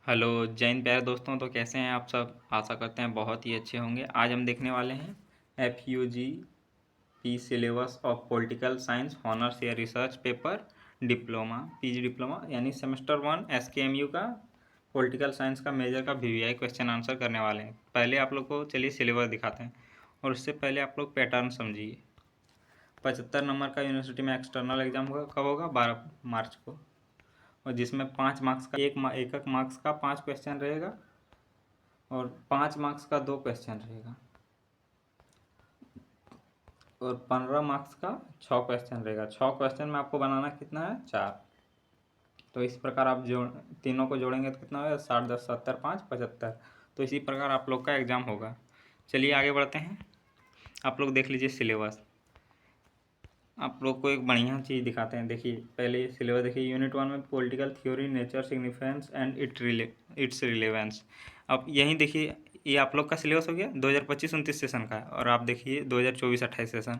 Hello जय हिंद प्यारे दोस्तों। तो कैसे हैं आप सब? आशा करते हैं बहुत ही अच्छे होंगे। आज हम देखने वाले हैं FUG P syllabus of political science honours या research paper diploma PG diploma यानी सेमेस्टर 1 SKMU का पॉलिटिकल साइंस का मेजर का VVI क्वेश्चन आंसर करने वाले हैं। पहले आप लोग को चलिए सिलेबस दिखाते हैं और उससे पहले आप लोग पैटर्न समझिए। 75 नंबर का यूनिवर्सिटी में एक्सटर्नल एग्जाम होगा। कब होगा? 12 मार्च को। और जिसमें 5 मार्क्स का एक मार्क्स का 5 क्वेश्चन रहेगा और 5 मार्क्स का 2 क्वेश्चन रहेगा और 15 मार्क्स का 6 क्वेश्चन रहेगा। 6 क्वेश्चन में आपको बनाना कितना है? 4। तो इस प्रकार आप तीनों को जोड़ेंगे तो कितना होगा? 60 10 70 5 75। तो इसी प्रकार आप लोग का एग्ज़ाम होगा। चलिए आगे बढ़ते हैं। आप लोग देख लीजिए सिलेबस। आप लोग को एक बढ़िया चीज़ दिखाते हैं। देखिए पहले सिलेबस देखिए। यूनिट 1 में political theory, nature, significance and it's relevance. अब यहीं देखिए, ये आप लोग का सिलेबस हो गया 2025-29 सेशन का है और आप देखिए 2024-28 सेशन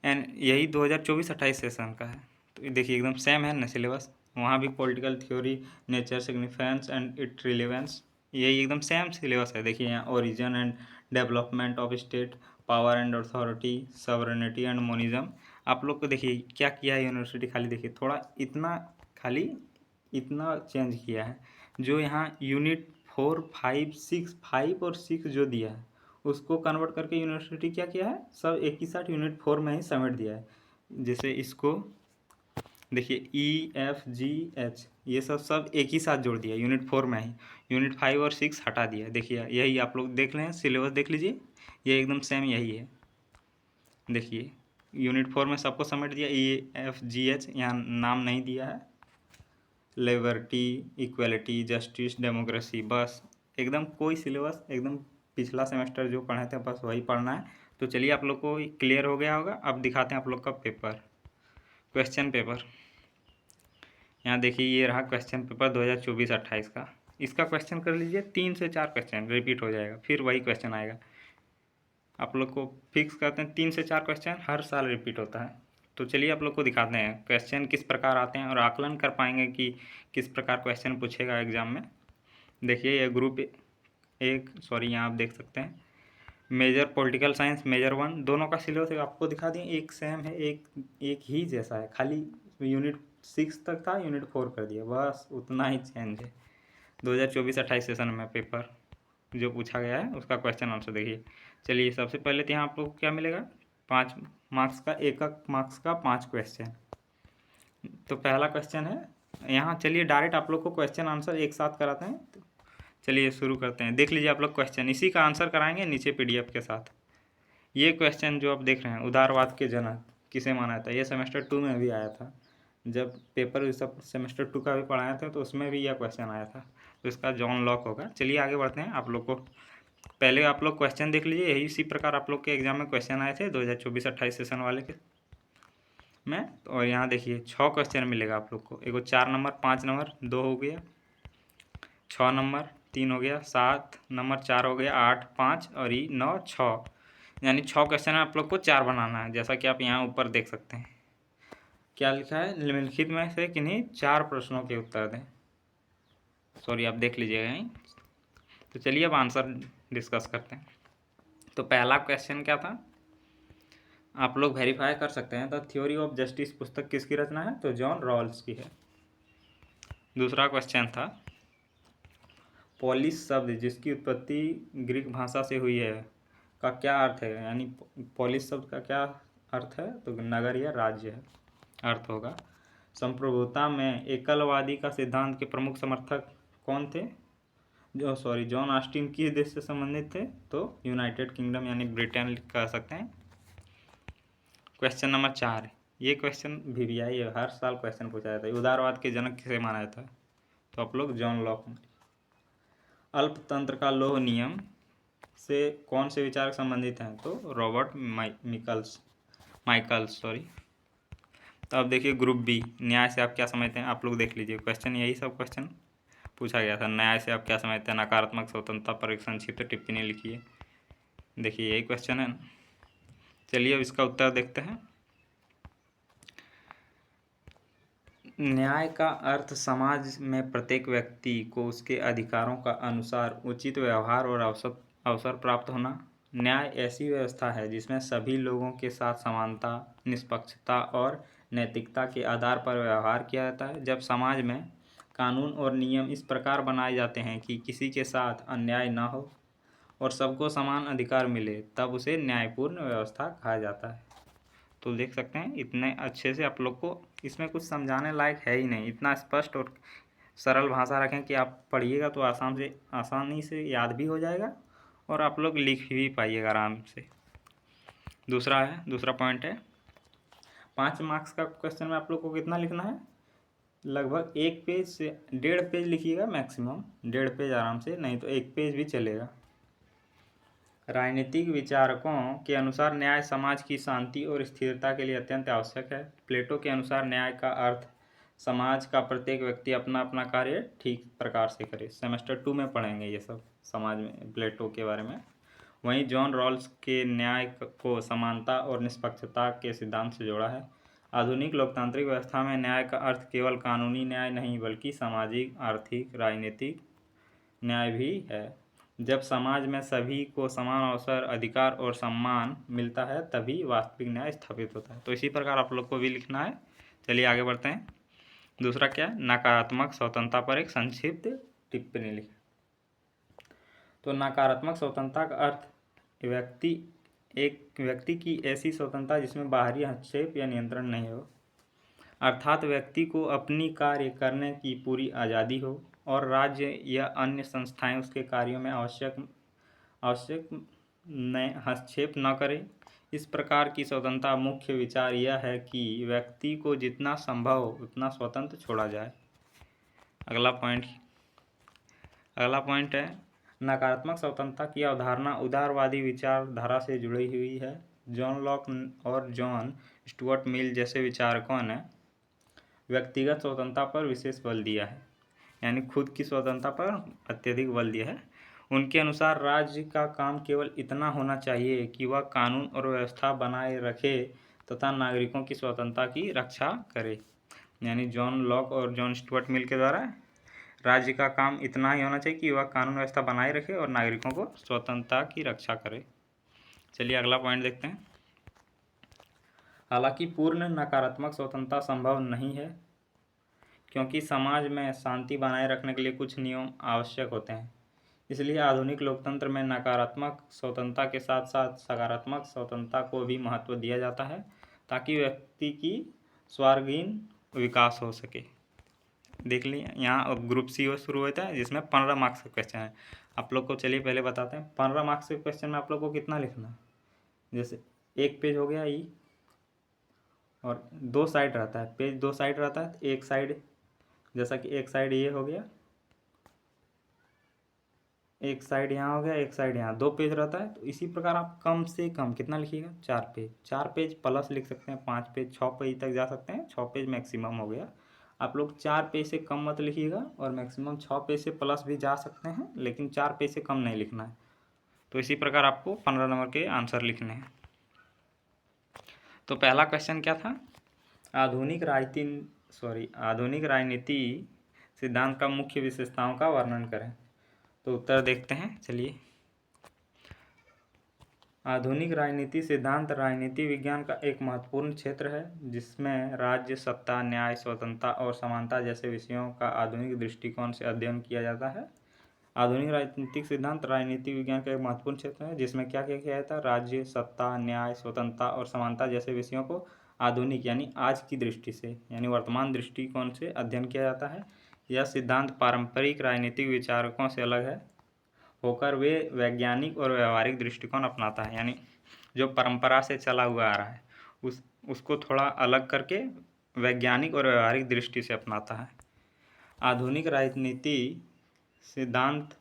एंड यही 2024-28 सेशन का है। तो देखिए एकदम सेम है ना सिलेबस। वहाँ भी political theory, nature, significance and it relevance, यही एकदम सेम सिलेबस है। देखिए यहाँ origin and development of state, power and authority, sovereignty and monism. आप लोग को देखिए क्या किया है यूनिवर्सिटी, खाली देखिए थोड़ा इतना, खाली इतना चेंज किया है। जो यहाँ यूनिट 4 5 6 5 और 6 जो दिया है उसको कन्वर्ट करके यूनिवर्सिटी क्या किया है, सब एक ही साथ यूनिट 4 में ही समेट दिया है। जैसे इसको देखिए EFGH ये सब एक ही साथ जोड़ दिया यूनिट 4 में ही। यूनिट 5 और 6 हटा दिया। देखिए यही आप लोग देख लें, सिलेबस देख लीजिए, ये एकदम सेम यही है। देखिए यूनिट 4 में सबको समेट दिया। EFGH यहाँ नाम नहीं दिया है। लिबर्टी, इक्वलिटी, जस्टिस, डेमोक्रेसी, बस एकदम कोई सिलेबस एकदम पिछला सेमेस्टर जो पढ़े थे बस वही पढ़ना है। तो चलिए आप लोग को क्लियर हो गया होगा। अब दिखाते हैं आप लोग का पेपर, क्वेश्चन पेपर। यहाँ देखिए ये रहा क्वेश्चन पेपर 2024-28 का। इसका क्वेश्चन कर लीजिए, 3 से 4 क्वेश्चन रिपीट हो जाएगा, फिर वही क्वेश्चन आएगा। आप लोग को फिक्स करते हैं 3 से 4 क्वेश्चन हर साल रिपीट होता है। तो चलिए आप लोग को दिखाते हैं क्वेश्चन किस प्रकार आते हैं और आकलन कर पाएंगे कि किस प्रकार क्वेश्चन पूछेगा एग्जाम में। देखिए ये ग्रुप एक, सॉरी यहाँ आप देख सकते हैं मेजर पॉलिटिकल साइंस मेजर 1 दोनों का सिलेबस आपको दिखा दिए, एक सेम है, एक ही जैसा है। खाली यूनिट 6 तक था, यूनिट 4 कर दिया, बस उतना ही चेंज है। 2024-28 सेशन में पेपर जो पूछा गया है उसका क्वेश्चन आंसर देखिए। चलिए सबसे पहले तो यहाँ आप लोग को क्या मिलेगा? 5 मार्क्स का, एक मार्क्स का 5 क्वेश्चन। तो पहला क्वेश्चन है यहाँ। चलिए डायरेक्ट आप लोग को क्वेश्चन आंसर एक साथ कराते हैं। तो चलिए शुरू करते हैं। देख लीजिए आप लोग क्वेश्चन, इसी का आंसर कराएंगे नीचे PDF के साथ। ये क्वेश्चन जो आप देख रहे हैं, उदारवाद के जनक किसे माना था, ये सेमेस्टर 2 में भी आया था। जब पेपर सब सेमेस्टर 2 का भी पढ़ाया था तो उसमें भी यह क्वेश्चन आया था। तो इसका जॉन लॉक होगा। चलिए आगे बढ़ते हैं। आप लोग को पहले आप लोग क्वेश्चन देख लीजिए। यही इसी प्रकार आप लोग के एग्जाम में क्वेश्चन आए थे 2024-28 सेशन वाले के में। और यहाँ देखिए 6 क्वेश्चन मिलेगा आप लोग को। एगो 4 नंबर, 5 नंबर, 2 हो गया, 6 नंबर, 3 हो गया, 7 नंबर, 4 हो गया, 8 5 और ये 9 6, यानी 6 क्वेश्चन आप लोग को 4 बनाना है। जैसा कि आप यहाँ ऊपर देख सकते हैं क्या लिखा है, निम्नलिखित में से किन्हीं 4 प्रश्नों के उत्तर दें। सॉरी आप देख लीजिएगा यहीं। तो चलिए अब आंसर डिस्कस करते हैं। तो पहला क्वेश्चन क्या था, आप लोग वेरीफाई कर सकते हैं। द थ्योरी ऑफ जस्टिस पुस्तक किसकी रचना है? तो जॉन रॉल्स की है। दूसरा क्वेश्चन था पोलिस शब्द जिसकी उत्पत्ति ग्रीक भाषा से हुई है का क्या अर्थ है? यानी पोलिस शब्द का क्या अर्थ है? तो नगर या राज्य है अर्थ होगा। संप्रभुता में एकलवादी का सिद्धांत के प्रमुख समर्थक कौन थे? जॉन ऑस्टिन किस देश से संबंधित थे? तो यूनाइटेड किंगडम यानी ब्रिटेन कह सकते हैं। क्वेश्चन नंबर 4, ये क्वेश्चन VVI है, हर साल क्वेश्चन पूछा जाता है। उदारवाद के जनक किसे माना जाता है? तो आप लोग जॉन लॉक। अल्पतंत्र का लौह नियम से कौन से विचारक संबंधित हैं? तो रॉबर्ट माइकल्स सॉरी। तो अब देखिए ग्रुप B, न्याय से आप क्या समझते हैं? आप लोग देख लीजिए क्वेश्चन, यही सब क्वेश्चन पूछा गया था। न्याय से आप क्या समझते हैं? नकारात्मक स्वतंत्रता पर एक संक्षिप्त टिप्पणी लिखिए। देखिए यही क्वेश्चन है। चलिए अब इसका उत्तर देखते हैं। न्याय का अर्थ समाज में प्रत्येक व्यक्ति को उसके अधिकारों का अनुसार उचित व्यवहार और अवसर प्राप्त होना। न्याय ऐसी व्यवस्था है जिसमें सभी लोगों के साथ समानता, निष्पक्षता और नैतिकता के आधार पर व्यवहार किया जाता है। जब समाज में कानून और नियम इस प्रकार बनाए जाते हैं कि किसी के साथ अन्याय न हो और सबको समान अधिकार मिले, तब उसे न्यायपूर्ण व्यवस्था कहा जाता है। तो देख सकते हैं इतने अच्छे से आप लोग को इसमें कुछ समझाने लायक है ही नहीं, इतना स्पष्ट और सरल भाषा रखें कि आप पढ़िएगा तो आसानी से याद भी हो जाएगा और आप लोग लिख भी पाइएगा आराम से। दूसरा पॉइंट है, 5 मार्क्स का क्वेश्चन में आप लोग को कितना लिखना है, लगभग 1 पेज से 1.5 पेज लिखिएगा मैक्सिमम, 1.5 पेज आराम से, नहीं तो 1 पेज भी चलेगा। राजनीतिक विचारकों के अनुसार न्याय समाज की शांति और स्थिरता के लिए अत्यंत आवश्यक है। प्लेटो के अनुसार न्याय का अर्थ समाज का प्रत्येक व्यक्ति अपना अपना कार्य ठीक प्रकार से करे। सेमेस्टर 2 में पढ़ेंगे ये सब समाज में प्लेटो के बारे में। वहीं जॉन रॉल्स के न्याय को समानता और निष्पक्षता के सिद्धांत से जोड़ा है। आधुनिक लोकतांत्रिक व्यवस्था में न्याय का अर्थ केवल कानूनी न्याय नहीं बल्कि सामाजिक, आर्थिक, राजनीतिक न्याय भी है। जब समाज में सभी को समान अवसर, अधिकार और सम्मान मिलता है तभी वास्तविक न्याय स्थापित होता है। तो इसी प्रकार आप लोग को भी लिखना है। चलिए आगे बढ़ते हैं। दूसरा क्या है, नकारात्मक स्वतंत्रता पर एक संक्षिप्त टिप्पणी लिखें। तो नकारात्मक स्वतंत्रता का अर्थ एक व्यक्ति की ऐसी स्वतंत्रता जिसमें बाहरी हस्तक्षेप या नियंत्रण नहीं हो, अर्थात व्यक्ति को अपनी कार्य करने की पूरी आज़ादी हो और राज्य या अन्य संस्थाएं उसके कार्यों में आवश्यक हस्तक्षेप न करें। इस प्रकार की स्वतंत्रता मुख्य विचार यह है कि व्यक्ति को जितना संभव हो उतना स्वतंत्र छोड़ा जाए। अगला पॉइंट है, नकारात्मक स्वतंत्रता की अवधारणा उदारवादी विचारधारा से जुड़ी हुई है। जॉन लॉक और जॉन स्टुअर्ट मिल जैसे विचारकों ने व्यक्तिगत स्वतंत्रता पर विशेष बल दिया है, यानी खुद की स्वतंत्रता पर अत्यधिक बल दिया है। उनके अनुसार राज्य का काम केवल इतना होना चाहिए कि वह कानून और व्यवस्था बनाए रखे तथा नागरिकों की स्वतंत्रता की रक्षा करे। यानी जॉन लॉक और जॉन स्टुअर्ट मिल के द्वारा राज्य का काम इतना ही होना चाहिए कि वह कानून व्यवस्था बनाए रखे और नागरिकों को स्वतंत्रता की रक्षा करे। चलिए अगला पॉइंट देखते हैं। हालांकि पूर्ण नकारात्मक स्वतंत्रता संभव नहीं है, क्योंकि समाज में शांति बनाए रखने के लिए कुछ नियम आवश्यक होते हैं। इसलिए आधुनिक लोकतंत्र में नकारात्मक स्वतंत्रता के साथ साथ सकारात्मक स्वतंत्रता को भी महत्व दिया जाता है, ताकि व्यक्ति की सर्वांगीण विकास हो सके। देख लीजिए यहाँ ग्रुप सी शुरू होता है जिसमें 15 मार्क्स का क्वेश्चन है। आप लोग को चलिए पहले बताते हैं 15 मार्क्स के क्वेश्चन में आप लोग को कितना लिखना है। जैसे 1 पेज हो गया ई और 2 साइड रहता है, पेज 2 साइड रहता है। एक साइड, जैसा कि एक साइड ये हो गया, एक साइड यहाँ हो गया, एक साइड यहाँ, 2 पेज रहता है। तो इसी प्रकार आप कम से कम कितना लिखिएगा, 4 पेज प्लस लिख सकते हैं, 5 पेज 6 पेज तक जा सकते हैं, 6 पेज मैक्सिमम हो गया। आप लोग 4 पेज से कम मत लिखिएगा और मैक्सिमम 6 पेज से प्लस भी जा सकते हैं, लेकिन 4 पेज से कम नहीं लिखना है। तो इसी प्रकार आपको 15 नंबर के आंसर लिखने हैं। तो पहला क्वेश्चन क्या था, आधुनिक राजनीति सिद्धांत का मुख्य विशेषताओं का वर्णन करें। तो उत्तर देखते हैं। चलिए, आधुनिक राजनीति सिद्धांत राजनीति विज्ञान का एक महत्वपूर्ण क्षेत्र है, जिसमें राज्य, सत्ता, न्याय, स्वतंत्रता और समानता जैसे विषयों का आधुनिक दृष्टिकोण से अध्ययन किया जाता है। आधुनिक राजनीतिक सिद्धांत राजनीति विज्ञान का एक महत्वपूर्ण क्षेत्र है जिसमें क्या क्या किया जाता है, राज्य, सत्ता, न्याय, स्वतंत्रता और समानता जैसे विषयों को आधुनिक यानी आज की दृष्टि से यानी वर्तमान दृष्टिकोण से अध्ययन किया जाता है। यह सिद्धांत पारंपरिक राजनीतिक विचारकों से अलग है होकर वे वैज्ञानिक और व्यवहारिक दृष्टिकोण अपनाता है, यानी जो परंपरा से चला हुआ आ रहा है उसको थोड़ा अलग करके वैज्ञानिक और व्यवहारिक दृष्टि से अपनाता है। आधुनिक राजनीति सिद्धांत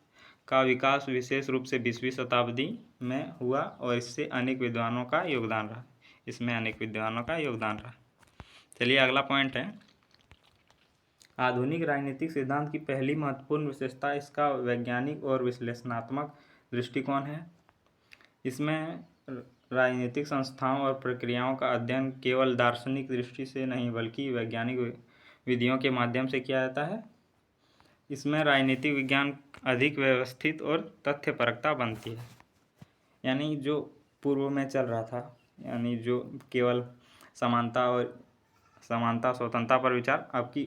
का विकास विशेष रूप से 20वीं शताब्दी में हुआ और इसमें अनेक विद्वानों का योगदान रहा। चलिए अगला पॉइंट है, आधुनिक राजनीतिक सिद्धांत की पहली महत्वपूर्ण विशेषता इसका वैज्ञानिक और विश्लेषणात्मक दृष्टिकोण है। इसमें राजनीतिक संस्थाओं और प्रक्रियाओं का अध्ययन केवल दार्शनिक दृष्टि से नहीं बल्कि वैज्ञानिक विधियों के माध्यम से किया जाता है। इसमें राजनीतिक विज्ञान अधिक व्यवस्थित और तथ्यपरकता बनती है। यानी जो पूर्व में चल रहा था, यानी जो केवल समानता स्वतंत्रता पर विचार, आपकी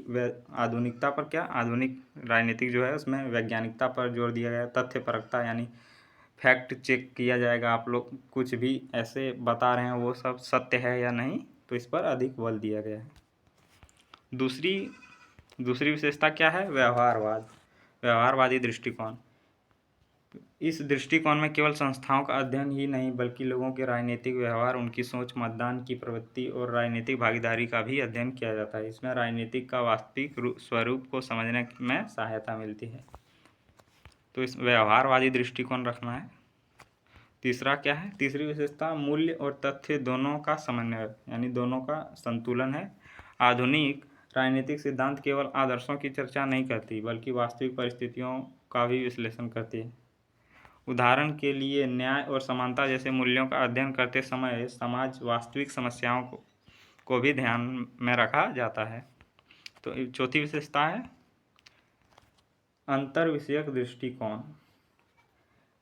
आधुनिकता पर क्या, आधुनिक राजनीतिक जो है उसमें वैज्ञानिकता पर जोर दिया गया, तथ्यपरकता यानी फैक्ट चेक किया जाएगा, आप लोग कुछ भी ऐसे बता रहे हैं वो सब सत्य है या नहीं, तो इस पर अधिक बल दिया गया है। दूसरी विशेषता क्या है, व्यवहारवादी दृष्टिकोण। इस दृष्टिकोण में केवल संस्थाओं का अध्ययन ही नहीं बल्कि लोगों के राजनीतिक व्यवहार, उनकी सोच, मतदान की प्रवृत्ति और राजनीतिक भागीदारी का भी अध्ययन किया जाता है। इसमें राजनीतिक का वास्तविक स्वरूप को समझने में सहायता मिलती है। तो इस व्यवहारवादी दृष्टिकोण रखना है। तीसरा क्या है, तीसरी विशेषता मूल्य और तथ्य दोनों का समन्वय, यानी दोनों का संतुलन है। आधुनिक राजनीतिक सिद्धांत केवल आदर्शों की चर्चा नहीं करती बल्कि वास्तविक परिस्थितियों का भी विश्लेषण करती है। उदाहरण के लिए न्याय और समानता जैसे मूल्यों का अध्ययन करते समय समाज वास्तविक समस्याओं को भी ध्यान में रखा जाता है। तो चौथी विशेषता है अंतर विषयक दृष्टिकोण।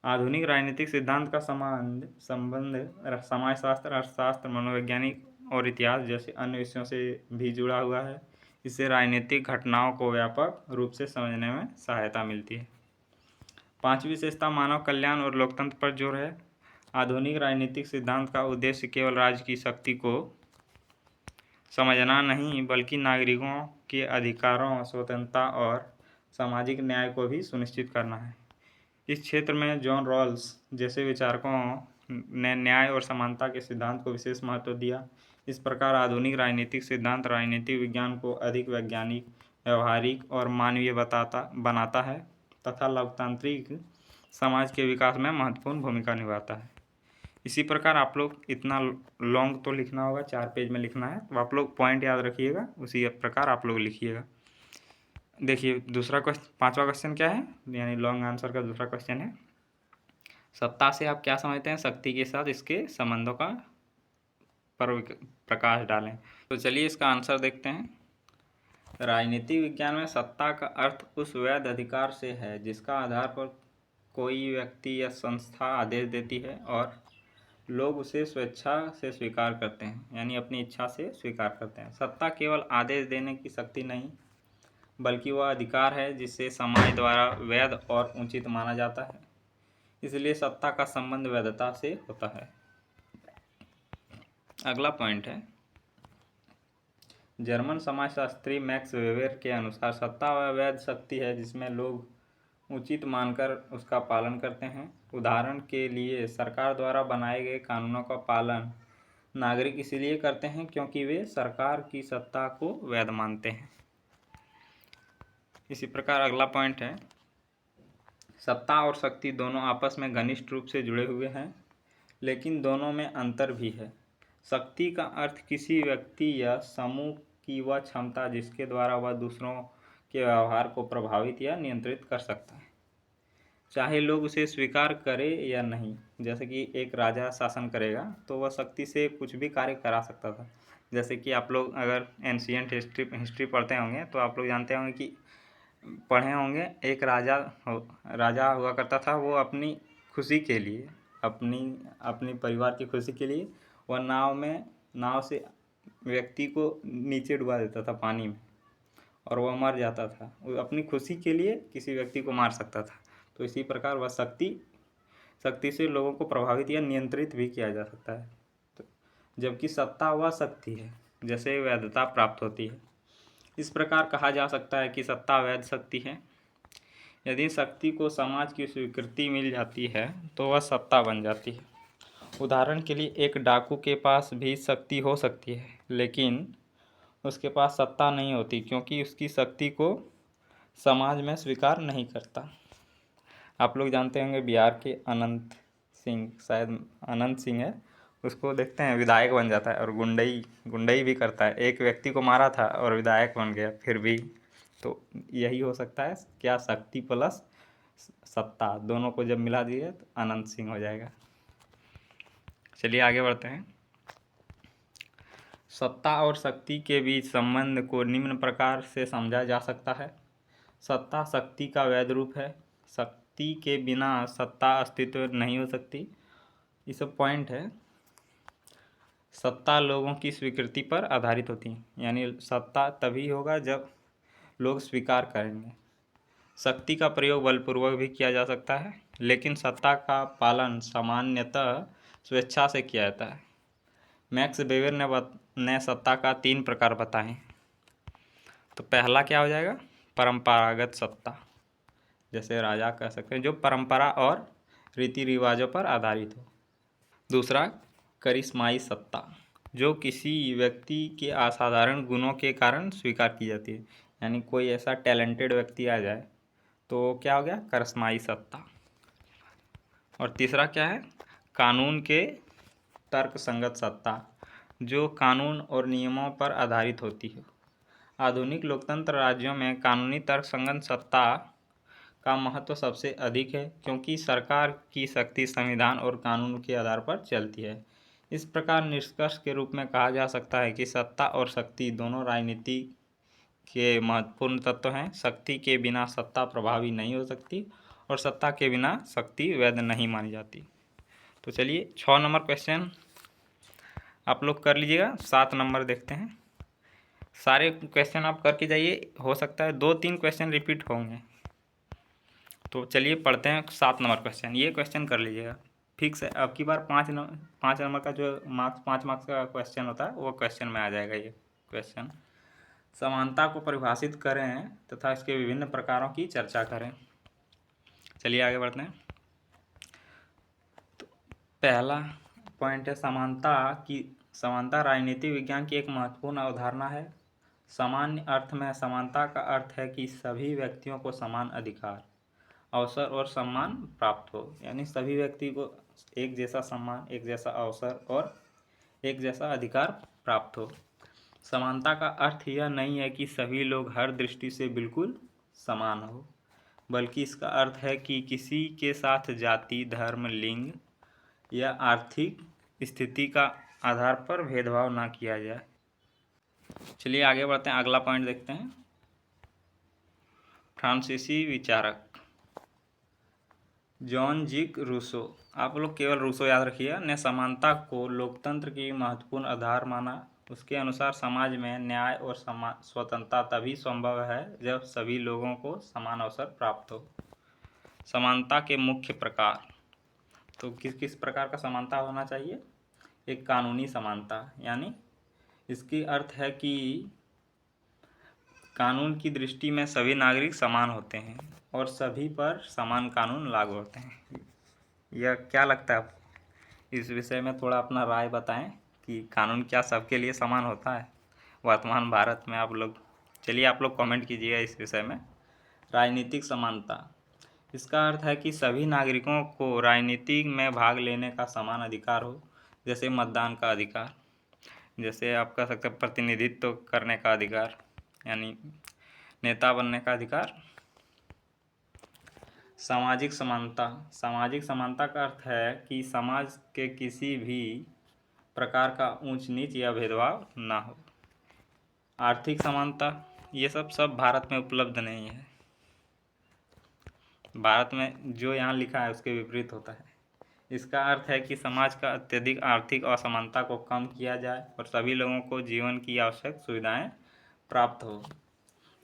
आधुनिक राजनीतिक सिद्धांत का संबंध समाजशास्त्र, अर्थशास्त्र, मनोवैज्ञानिक और इतिहास जैसे अन्य विषयों से भी जुड़ा हुआ है। इससे राजनीतिक घटनाओं को व्यापक रूप से समझने में सहायता मिलती है। पांचवी विशेषता मानव कल्याण और लोकतंत्र पर जोर है। आधुनिक राजनीतिक सिद्धांत का उद्देश्य केवल राज्य की शक्ति को समझना नहीं बल्कि नागरिकों के अधिकारों, स्वतंत्रता और सामाजिक न्याय को भी सुनिश्चित करना है। इस क्षेत्र में जॉन रॉल्स जैसे विचारकों ने न्याय और समानता के सिद्धांत को विशेष महत्व दिया। इस प्रकार आधुनिक राजनीतिक सिद्धांत राजनीतिक विज्ञान को अधिक वैज्ञानिक, व्यवहारिक और मानवीय बनाता है तथा लोकतांत्रिक समाज के विकास में महत्वपूर्ण भूमिका निभाता है। इसी प्रकार आप लोग, इतना लॉन्ग तो लिखना होगा, 4 पेज में लिखना है, तो आप लोग पॉइंट याद रखिएगा, उसी प्रकार आप लोग लिखिएगा। देखिए पांचवा क्वेश्चन क्या है, यानी लॉन्ग आंसर का दूसरा क्वेश्चन है, सत्ता से आप क्या समझते हैं, शक्ति के साथ इसके संबंधों का पर प्रकाश डालें। तो चलिए इसका आंसर देखते हैं। राजनीतिक विज्ञान में सत्ता का अर्थ उस वैध अधिकार से है जिसका आधार पर कोई व्यक्ति या संस्था आदेश देती है और लोग उसे स्वेच्छा से स्वीकार करते हैं, यानी अपनी इच्छा से स्वीकार करते हैं। सत्ता केवल आदेश देने की शक्ति नहीं बल्कि वह अधिकार है जिससे समाज द्वारा वैध और उचित माना जाता है। इसलिए सत्ता का संबंध वैधता से होता है। अगला पॉइंट है, जर्मन समाजशास्त्री मैक्स वेबर के अनुसार सत्ता वह वैध शक्ति है जिसमें लोग उचित मानकर उसका पालन करते हैं। उदाहरण के लिए सरकार द्वारा बनाए गए कानूनों का पालन नागरिक इसलिए करते हैं क्योंकि वे सरकार की सत्ता को वैध मानते हैं। इसी प्रकार अगला पॉइंट है, सत्ता और शक्ति दोनों आपस में घनिष्ठ रूप से जुड़े हुए हैं लेकिन दोनों में अंतर भी है। शक्ति का अर्थ किसी व्यक्ति या समूह की वह क्षमता जिसके द्वारा वह दूसरों के व्यवहार को प्रभावित या नियंत्रित कर सकता है, चाहे लोग उसे स्वीकार करें या नहीं। जैसे कि एक राजा शासन करेगा तो वह शक्ति से कुछ भी कार्य करा सकता था। जैसे कि आप लोग अगर एंशिएंट हिस्ट्री पढ़ते होंगे तो आप लोग जानते होंगे कि पढ़े होंगे, एक राजा हुआ करता था। वो अपनी खुशी के लिए, अपनी परिवार की खुशी के लिए वह नाव से व्यक्ति को नीचे डुबा देता था पानी में और वह मर जाता था। वो अपनी खुशी के लिए किसी व्यक्ति को मार सकता था। तो इसी प्रकार वह शक्ति से लोगों को प्रभावित या नियंत्रित भी किया जा सकता है। तो जबकि सत्ता वह शक्ति है जैसे वैधता प्राप्त होती है। इस प्रकार कहा जा सकता है कि सत्ता वैध शक्ति है। यदि शक्ति को समाज की स्वीकृति मिल जाती है तो वह सत्ता बन जाती है। उदाहरण के लिए एक डाकू के पास भी शक्ति हो सकती है लेकिन उसके पास सत्ता नहीं होती क्योंकि उसकी शक्ति को समाज में स्वीकार नहीं करता। आप लोग जानते होंगे बिहार के अनंत सिंह, शायद अनंत सिंह है, उसको देखते हैं विधायक बन जाता है और गुंडई भी करता है। एक व्यक्ति को मारा था और विधायक बन गया फिर भी। तो यही हो सकता है, क्या शक्ति प्लस सत्ता दोनों को जब मिला दिए तो अनंत सिंह हो जाएगा। चलिए आगे बढ़ते हैं। सत्ता और शक्ति के बीच संबंध को निम्न प्रकार से समझा जा सकता है। सत्ता शक्ति का वैध रूप है। शक्ति के बिना सत्ता अस्तित्व नहीं हो सकती। ये सब पॉइंट है। सत्ता लोगों की स्वीकृति पर आधारित होती है, यानी सत्ता तभी होगा जब लोग स्वीकार करेंगे। शक्ति का प्रयोग बलपूर्वक भी किया जा सकता है, लेकिन सत्ता का पालन सामान्यतः स्वेच्छा से किया जाता है। मैक्स वेबर ने सत्ता का 3 प्रकार बताए। तो पहला क्या हो जाएगा? परंपरागत सत्ता, जैसे राजा कह सकते हैं, जो परंपरा और रीति रिवाजों पर आधारित हो। दूसरा करिश्माई सत्ता, जो किसी व्यक्ति के असाधारण गुणों के कारण स्वीकार की जाती है, यानी कोई ऐसा टैलेंटेड व्यक्ति आ जाए तो क्या हो गया? करिश्माई सत्ता। और तीसरा क्या है? कानून के तर्क संगत सत्ता, जो कानून और नियमों पर आधारित होती है। आधुनिक लोकतंत्र राज्यों में कानूनी तर्क संगत सत्ता का महत्व सबसे अधिक है, क्योंकि सरकार की शक्ति संविधान और कानून के आधार पर चलती है। इस प्रकार निष्कर्ष के रूप में कहा जा सकता है कि सत्ता और शक्ति दोनों राजनीति के महत्वपूर्ण तत्व हैं। शक्ति के बिना सत्ता प्रभावी नहीं हो सकती और सत्ता के बिना शक्ति वैध नहीं मानी जाती। तो चलिए 6 नंबर क्वेश्चन आप लोग कर लीजिएगा। 7 नंबर देखते हैं। सारे क्वेश्चन आप करके जाइए, हो सकता है 2-3 क्वेश्चन रिपीट होंगे। तो चलिए पढ़ते हैं 7 नंबर क्वेश्चन। ये क्वेश्चन कर लीजिएगा, फिक्स है। अब की बार 5 नंबर का जो 5 मार्क्स का क्वेश्चन होता है वो क्वेश्चन में आ जाएगा। ये क्वेश्चन समानता को परिभाषित करें तथा इसके विभिन्न प्रकारों की चर्चा करें। चलिए आगे बढ़ते हैं। तो पहला पॉइंट है समानता राजनीतिक विज्ञान की एक महत्वपूर्ण अवधारणा है। सामान्य अर्थ में समानता का अर्थ है कि सभी व्यक्तियों को समान अधिकार, अवसर और सम्मान प्राप्त हो, यानी सभी व्यक्ति को एक जैसा सम्मान, एक जैसा अवसर और एक जैसा अधिकार प्राप्त हो। समानता का अर्थ यह नहीं है कि सभी लोग हर दृष्टि से बिल्कुल समान हो, बल्कि इसका अर्थ है कि किसी के साथ जाति, धर्म, लिंग या आर्थिक स्थिति का आधार पर भेदभाव ना किया जाए। चलिए आगे बढ़ते हैं, अगला पॉइंट देखते हैं। फ्रांसीसी विचारक जॉन जिक रूसो, आप लोग केवल रूसो याद रखिए, ने समानता को लोकतंत्र की महत्वपूर्ण आधार माना। उसके अनुसार समाज में न्याय और स्वतंत्रता तभी संभव है जब सभी लोगों को समान अवसर प्राप्त हो। समानता के मुख्य प्रकार, तो किस किस प्रकार का समानता होना चाहिए? एक कानूनी समानता, यानी इसकी अर्थ है कि कानून की दृष्टि में सभी नागरिक समान होते हैं और सभी पर समान कानून लागू होते हैं। यह क्या लगता है आपको? इस विषय में थोड़ा अपना राय बताएं कि कानून क्या सबके लिए समान होता है वर्तमान भारत में? आप लोग चलिए आप लोग कमेंट कीजिएगा इस विषय में। राजनीतिक समानता, इसका अर्थ है कि सभी नागरिकों को राजनीति में भाग लेने का समान अधिकार हो, जैसे मतदान का अधिकार, जैसे आप कह सकते हैं प्रतिनिधित्व करने का अधिकार, यानी नेता बनने का अधिकार। सामाजिक समानता का अर्थ है कि समाज के किसी भी प्रकार का ऊंच नीच या भेदभाव ना हो। आर्थिक समानता, ये सब भारत में उपलब्ध नहीं है। भारत में जो यहाँ लिखा है उसके विपरीत होता है। इसका अर्थ है कि समाज का अत्यधिक आर्थिक असमानता को कम किया जाए और सभी लोगों को जीवन की आवश्यक सुविधाएं प्राप्त हो।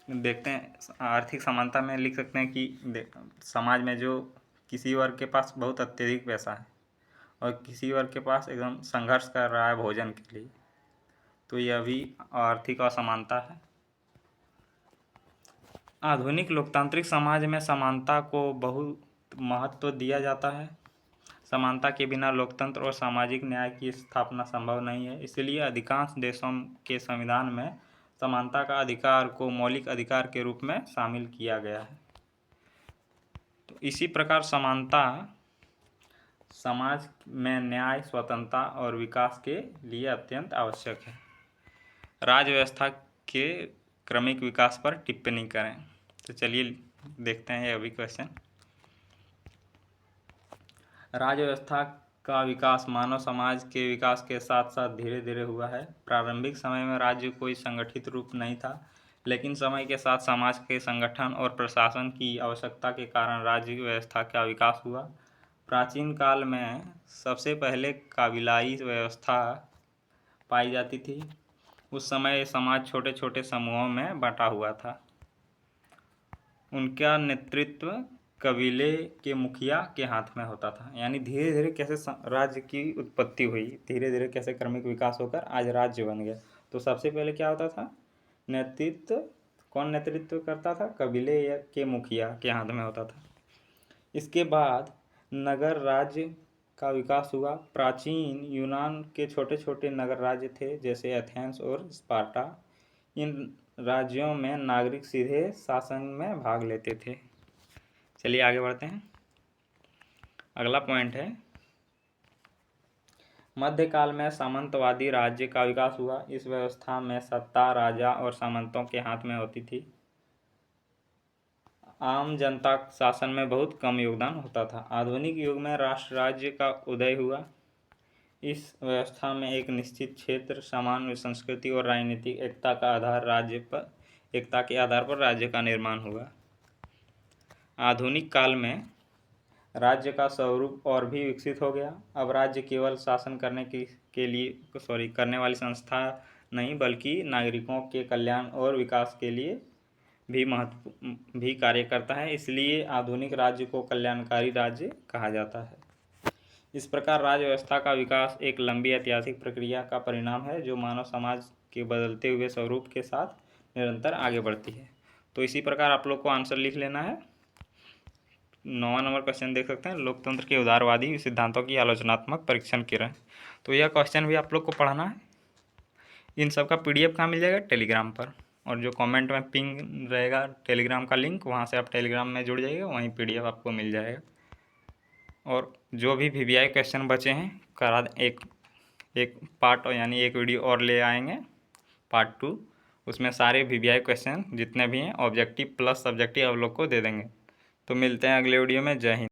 देखते हैं आर्थिक समानता में लिख सकते हैं कि समाज में जो किसी वर्ग के पास बहुत अत्यधिक पैसा है और किसी वर्ग के पास एकदम संघर्ष कर रहा है भोजन के लिए, तो यह भी आर्थिक असमानता है। आधुनिक लोकतांत्रिक समाज में समानता को बहुत महत्व दिया जाता है। समानता के बिना लोकतंत्र और सामाजिक न्याय की स्थापना संभव नहीं है। इसलिए अधिकांश देशों के संविधान में समानता का अधिकार को मौलिक अधिकार के रूप में शामिल किया गया है। तो इसी प्रकार समानता समाज में न्याय, स्वतंत्रता और विकास के लिए अत्यंत आवश्यक है। राज्य व्यवस्था के क्रमिक विकास पर टिप्पणी करें। तो चलिए देखते हैं ये अभी क्वेश्चन। राज्य व्यवस्था का विकास मानव समाज के विकास के साथ साथ धीरे धीरे हुआ है। प्रारंभिक समय में राज्य कोई संगठित रूप नहीं था, लेकिन समय के साथ समाज के संगठन और प्रशासन की आवश्यकता के कारण राज्य व्यवस्था का विकास हुआ। प्राचीन काल में सबसे पहले कबीलाई व्यवस्था पाई जाती थी। उस समय समाज छोटे छोटे समूहों में बंटा हुआ था। उनका नेतृत्व कबीले के मुखिया के हाथ में होता था। यानी धीरे धीरे कैसे राज्य की उत्पत्ति हुई, धीरे धीरे कैसे क्रमिक विकास होकर आज राज्य बन गया। तो सबसे पहले क्या होता था, नेतृत्व कौन नेतृत्व करता था, कबीले के मुखिया के हाथ में होता था। इसके बाद नगर राज्य का विकास हुआ। प्राचीन यूनान के छोटे छोटे नगर राज्य थे, जैसे एथेंस और स्पार्टा। इन राज्यों में नागरिक सीधे शासन में भाग लेते थे। चलिए आगे बढ़ते हैं। अगला पॉइंट है, मध्यकाल में सामंतवादी राज्य का विकास हुआ। इस व्यवस्था में सत्ता राजा और सामंतों के हाथ में होती थी। आम जनता शासन में बहुत कम योगदान होता था। आधुनिक युग में राष्ट्र राज्य का उदय हुआ। इस व्यवस्था में एक निश्चित क्षेत्र, सामान्य संस्कृति और राजनीतिक एकता के आधार पर राज्य का निर्माण हुआ। आधुनिक काल में राज्य का स्वरूप और भी विकसित हो गया। अब राज्य केवल शासन करने वाली संस्था नहीं, बल्कि नागरिकों के कल्याण और विकास के लिए भी कार्य करता है। इसलिए आधुनिक राज्य को कल्याणकारी राज्य कहा जाता है। इस प्रकार राज्य व्यवस्था का विकास एक लंबी ऐतिहासिक प्रक्रिया का परिणाम है, जो मानव समाज के बदलते हुए स्वरूप के साथ निरंतर आगे बढ़ती है। तो इसी प्रकार आप लोग को आंसर लिख लेना है। 9वां नंबर क्वेश्चन देख सकते हैं, लोकतंत्र के उदारवादी सिद्धांतों की आलोचनात्मक परीक्षण किरण। तो यह क्वेश्चन भी आप लोग को पढ़ना है। इन सब का PDF कहाँ मिल जाएगा, टेलीग्राम पर। और जो कमेंट में पिंग रहेगा टेलीग्राम का लिंक, वहाँ से आप टेलीग्राम में जुड़ जाइएगा, वहीं PDF आपको मिल जाएगा। और जो भी VVI क्वेश्चन बचे हैं करा एक पार्ट यानी एक वीडियो और ले आएंगे, पार्ट 2। उसमें सारे VVI क्वेश्चन जितने भी हैं ऑब्जेक्टिव प्लस सब्जेक्टिव आप लोग को दे देंगे। तो मिलते हैं अगले वीडियो में। जय हिंद।